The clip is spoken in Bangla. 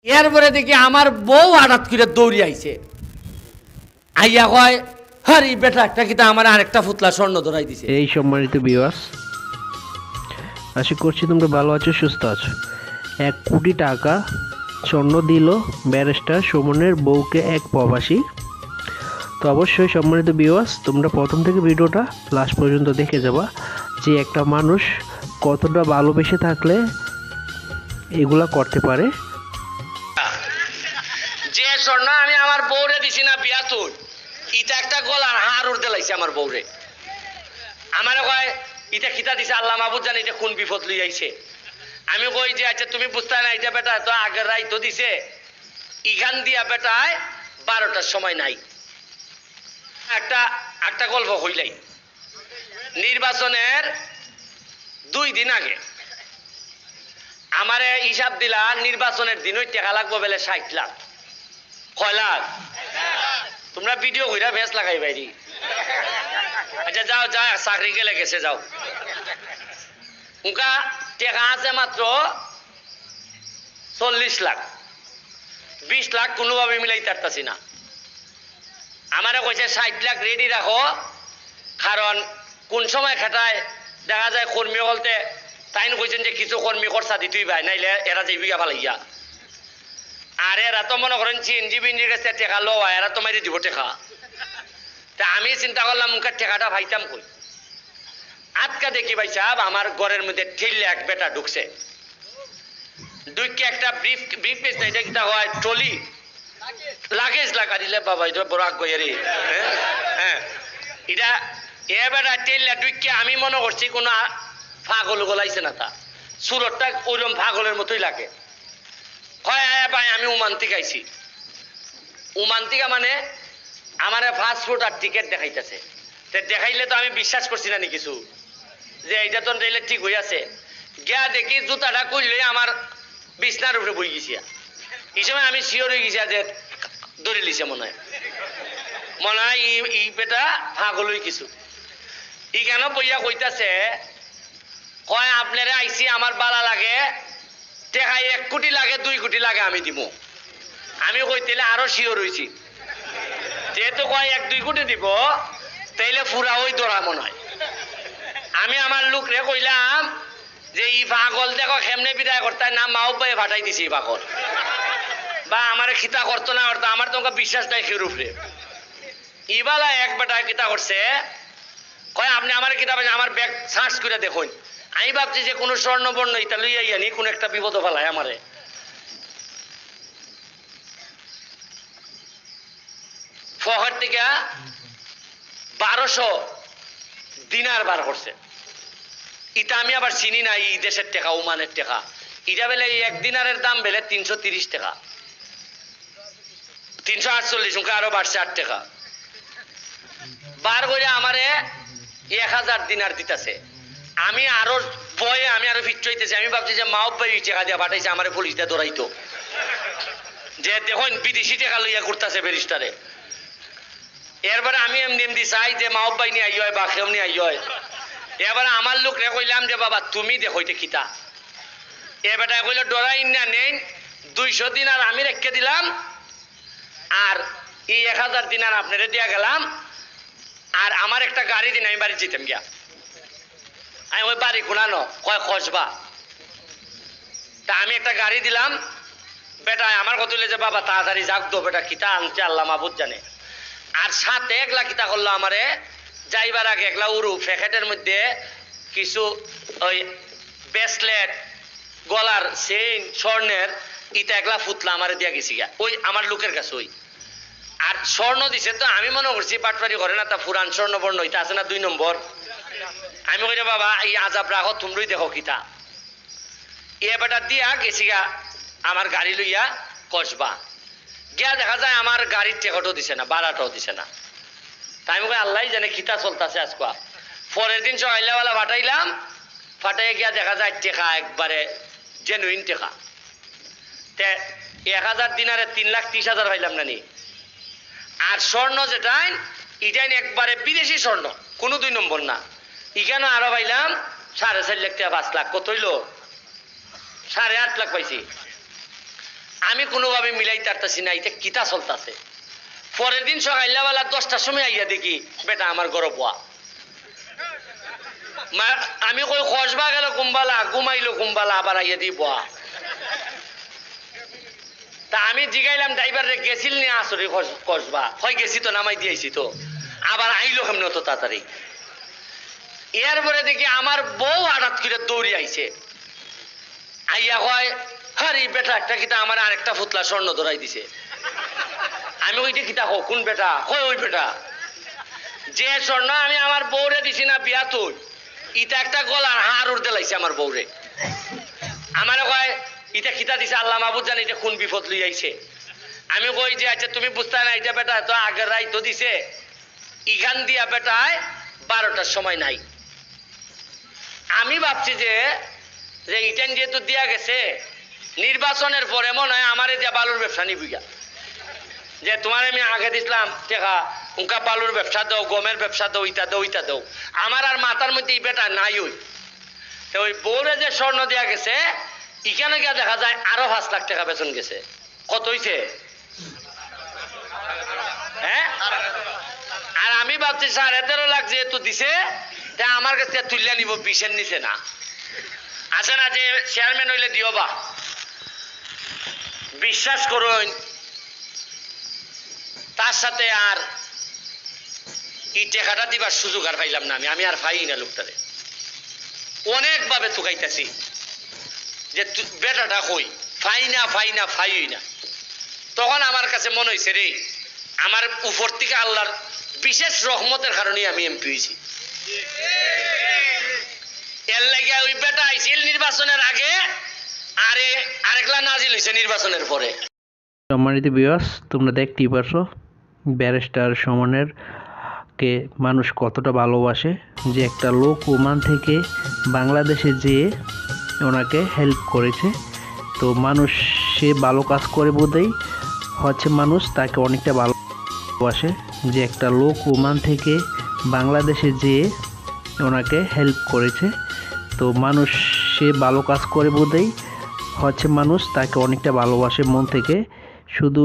এরপরে দেখি আমার বউ হঠাৎ করে দৌড়ি আইছে, আইয়া কয় হারি বেটা একটা কিতা আমার আরেকটা ফুতলা স্বর্ণ ধরাই দিছে। এই সম্মানিত ভিউয়ার্স, আশা করছি তোমরা ভালো আছো, সুস্থ আছো। 1 কোটি টাকা স্বর্ণ দিল ব্যারিস্টার সুমনের বউকে এক প্রবাসী। তো অবশ্যই সম্মানিত ভিউয়ার্স, তোমরা প্রথম থেকে ভিডিওটা লাস্ট পর্যন্ত দেখে যাবা যে একটা মানুষ কতটা ভালোবেসে থাকলে এগুলা করতে পারে। যে স্বর্ণ আমি আমার বউরে দিছি না বিয়া তুল, ইটা একটা গলার হার উড়তে লাইছে আমার বউরে। আমার কয় ইটা খিতা দিছে আল্লাহ মাহবুদ জানে এটা কোন বিপদ লই আইছে। আমি কই যে আচ্ছা তুমি বুঝতে না এটা বেটা তো আগের রাই তো দিছে, ইখান দিয়া বেটায় 12টার সময় নাই। একটা গল্প হইলাই, নির্বাচনের 2 দিন আগে আমারে হিসাব দিলা নির্বাচনের দিন ওই টাকা লাগবো বেলে 60 লাখ। কয় লাখ? তোমরা ভিডিও কইরা ভেস লাগাই বাইরি। আচ্ছা যাও যা চাকরি গেলে গেছে যাও। উনকা টাকা আছে মাত্র 40 লাখ, 20 লাখ কোনোভাবে মিলাইতে পারতাছি না। আমারে কইছে 60 লাখ রেডি রাখো, কারণ কোন সময় খাটায় দেখা যায় কর্মী বলতে তাই কইছেন যে কিছু কর্মী খরচা দিতেই ভাই, নাইলে এরা যাইবি গা ভালাইয়া। আর এরা তো মনে করেন সিএনজি বিএনজির কাছে টেকা লওয়া, এরা তো মারি দিব টেকা। তা আমি চিন্তা করলাম মুখের টেকাটা ভাইতাম কই। আজকা দেখি ভাই সাহেব আমার ঘরের মধ্যে ঠেললে এক বেটা ঢুকছে, ঢুকে একটা ব্রিফ কেস না, এটা কিতা হয় ট্রলি লাগেজ লাগা দিলে বাবা এটা বড় আগ গইয়ারি। হ্যাঁ এটা এ বেটা ঠেললে ঢুকে আমি মনে করছি কোনো পাগল গলাইছে না, তা সুরতটা ওইরকম পাগলের মতোই লাগে। হয় আয়া ভাই আমি ওমান থেকে আইছি। ওমান থেকে মানে আমার পাসপোর্ট আর টিকিট দেখাইতেছে। দেখাইলে তো আমি বিশ্বাস করছি না নি কিছু, যে এইটা তো রেলে ঠিক হয়ে আছে। গিয়া দেখি জুতাটা করলে আমার বিছনার উপরে বই গেছি। এই সময় আমি শিওর হয়ে গেছি যে ধরে লিছে মনে হয় ই বেটা পাগল হয়ে কিছু। ই কেন বইয়া কইতাছে, কয় আপনারা আইসি আমার বালা লাগে টেকা 1 কোটি লাগে 2 কোটি লাগে আমি দিব। আমি কইতেলে আরো শিওর হয়েছি, যেহেতু কয় 1-2 কোটি দিব তাইলে পুরা ওই দৌড়া মনে হয়। আমি আমার লোকরে কইলাম যে ই পাগল দেখো কেমনে বিদায় করতে না মাও পায়ে ফাটাই দিছি পাগল, বা আমার খিতা করতো না করতো, আমার তোমাকে বিশ্বাস নাই খের উপরে। ইবালা এক বেটা কিতা করছে, কয় আপনি আমার কিতাব আমার ব্যাগ সার্চ করে দেখুন। আমি ভাবছি যে কোনো স্বর্ণবর্ণ ইতা লইয়া ইয়ানি কোন একটা বিপদ ফেলায় আমারে। ফহর থেকে 1200 দিনার বার করছে। ইটা আমি আবার চিনি না, এই দেশের টাকা ওমানের টাকা। ইটা বেলে 1 দিনারের দাম বেলে 330 টাকা, 348 উনকা আরো বাড়ছে 8 টাকা। বার করে আমারে 1000 দিনার দিতেছে। আমি আরো ভয়ে আমি আরো ফিট হইতেছি। আমি ভাবছি যে মাও ভাই টাকা দিয়া পাঠাইছে আমার পুলিশ দিয়ে ধরাইতো, যে দেখুন বিদেশি টাকা লইয়া করতেছে ব্যারিস্টারে। এরপরে আমি এমনি চাই যে মাও ভাই নিয়ে আই হয় বা কেউ নিয়ে আই হয়। এবারে আমার লোক রে কইলাম যে বাবা তুমি দেখইতে কিতা। এ বেটা কইল ডরাই না নেন 200 দিনার আমি রেখে দিলাম, আর এই 1000 দিনার আপনারে দিয়া গেলাম, আর আমার একটা গাড়ি দিন আমি বাড়ি যেতাম গিয়া। আমি ওই বাড়ি কোনানো কয় খসবা, তা আমি একটা গাড়ি দিলাম। বেটা আমার কথা হইলে যে বাবা তাড়াতাড়ি যাক দো, বেটা কিতা আনছে আল্লাহ মাহবুদ জানে। আর সাথে 1 লাখ কিতা করলো আমারে যাইবার আগে 1 লাখ উরু প্যাকেটের মধ্যে কিছু ওই ব্রেসলেট, গলার চেইন, স্বর্ণের ইটা 1 লাখ ফুতলা আমারে দিয়া গেছি গা ওই আমার লোকের কাছে। ওই আর স্বর্ণ দিছে তো আমি মনে করছি বাটপারি করে না, তা পুরান স্বর্ণ বর্ণ ইটা আছে না 2 নম্বর। আমি কই বাবা এই আজাব রাখো তোমরাই দেখো কিতা। এ বেটা দিয়া গেছি গা আমার গাড়ি লইয়া কসবা। গিয়া দেখা যায় আমার গাড়ির টেকটও দিছে না, ভাড়াটাও দিছে না। তাই আমি কই আল্লাহ জানে কিতা চলতেছে আজকা। পরের দিন সকালবেলা ফাটাইলাম, ফাটাই গিয়া দেখা যায় টেকা একবারে জেনুইন টেকা। 1000 দিনারে 3,30,000 পাইলাম না নি। আর স্বর্ণ যেটাই ইটাই একবারে বিদেশি স্বর্ণ, কোনো 2 নম্বর না। ইখানে আরো পাইলাম 4.5 লাখ থেকে 5 লাখ, কত হইল 8.5 লাখ পাইছি। আমি কোনোভাবে মিলাইতে পারতাছি না, এটা কিতা চলতেছে। পরের দিন সকালবেলা 10টার সময় আইয়া দেখি বেটা আমার ঘরে বয়া। আমি কই খসবা গেল কুম্বালা, ঘুমাইলো কুম্বালা, আবার আইয়া দি বয়া। তা আমি জিগাইলাম ড্রাইভারে গেছিল নি আসরে কসবা, হয় গেছি তো, নামাই দিয়েছি তো, আবার আইলো কেমন অত তাড়াতাড়ি। এরপরে দেখি আমার বউ হঠাৎ করে দৌড়ি আইছে, আইয়া কয় আরে বেটা একটা কিতা আমার আরেকটা ফুতলা স্বর্ণ ধরাই দিছে। আমি ওইটা কিতা কো কোন বেটা, কয় ওই বেটা যে স্বর্ণ আমি আমার বউরে দিছি না বিয়া তুই, ইটা একটা গলার হার উড়তে লাইছে আমার বউরে। আমার কয় ইটা কিতা দিছে আল্লাহ মাহবুদ জানি এটা কোন বিপদ লই আইছে। আমি কই যে আচ্ছা তুমি বুঝতে না, এটা বেটা তো আগের রাই তো দিছে, ইখান দিয়া বেটায় 12টার সময় নাই। আমি ভাবছি যে ইটান যেহেতু দিয়া গেছে, নির্বাচনের পরে মনে হয় আমার দিয়া বালুর ব্যবসা নিবিগা, যে তোমার আমি আগে দিছিলাম টেকা, উনকা বালুর ব্যবসা দাও, গমের ব্যবসা দাও, ইটা দাও ইটা দাও। আমার আর মাথার মধ্যে এই বেটা নাই। ওই বউরে যে স্বর্ণ দেয়া গেছে, এখানে গিয়ে দেখা যায় আরো 5 লাখ টাকা বেতন গেছে। কত হইছে? হ্যাঁ, আর আমি ভাবছি 13.5 লাখ যেহেতু দিছে, তা আমার কাছে তুলিয়া নিব, 20-এর নিচে না। আছে না যে চেয়ারম্যান হইলে দিও বা, বিশ্বাস করুন তার সাথে আর এই টাকাটা দিবার সুযোগ আর পাইলাম না। আমি আর পাই না লোকটারে, অনেকভাবে তুকাইতেছি যে বেটাটা কই, ফাই না। তখন আমার কাছে মনে হয়েছে রে, আমার উপর থেকে আল্লাহর বিশেষ রহমতের কারণে আমি এমপি হয়েছি। এর লাগে ওই বেটা আইছিল নির্বাচনের আগে, আরে আরেকলা নাজিল হয়েছে নির্বাচনের পরে। সম্মানিত ভিউয়ার্স, তোমরা দেখতেই পারছো ব্যারিস্টার সুমনের কে মানুষ কতটা ভালোবাসে, যে একটা লোক ওমান থেকে বাংলাদেশে যেয়ে ওনাকে হেল্প করেছে। তো মানুষ সে ভালো কাজ করে বোধহয় হচ্ছে মানুষ তাকে অনেকটা ভালোবাসে, যে একটা লোক ওমান থেকে বাংলাদেশে যেয়ে ওনাকে হেল্প করেছে। তো মানুষ সে ভালো কাজ করে বোধহয় হচ্ছে মানুষ তাকে অনেকটা ভালোবাসে মন থেকে। শুধু